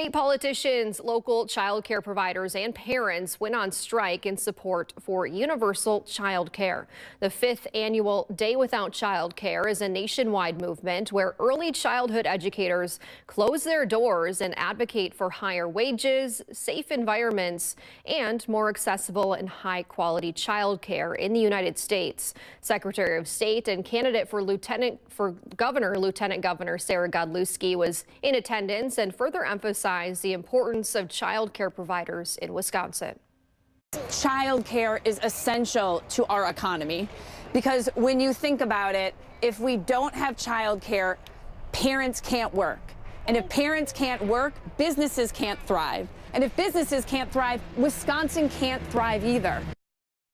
State politicians, local child care providers, and parents went on strike in support for universal child care. The 5th annual Day Without Childcare is a nationwide movement where early childhood educators close their doors and advocate for higher wages, safe environments, and more accessible and high-quality child care in the United States. Secretary of State and candidate for Lieutenant Governor Sarah Godlewski was in attendance and further emphasized the importance of child care providers in Wisconsin. Child care is essential to our economy because when you think about it, if we don't have child care, parents can't work. And if parents can't work, businesses can't thrive. And if businesses can't thrive, Wisconsin can't thrive either.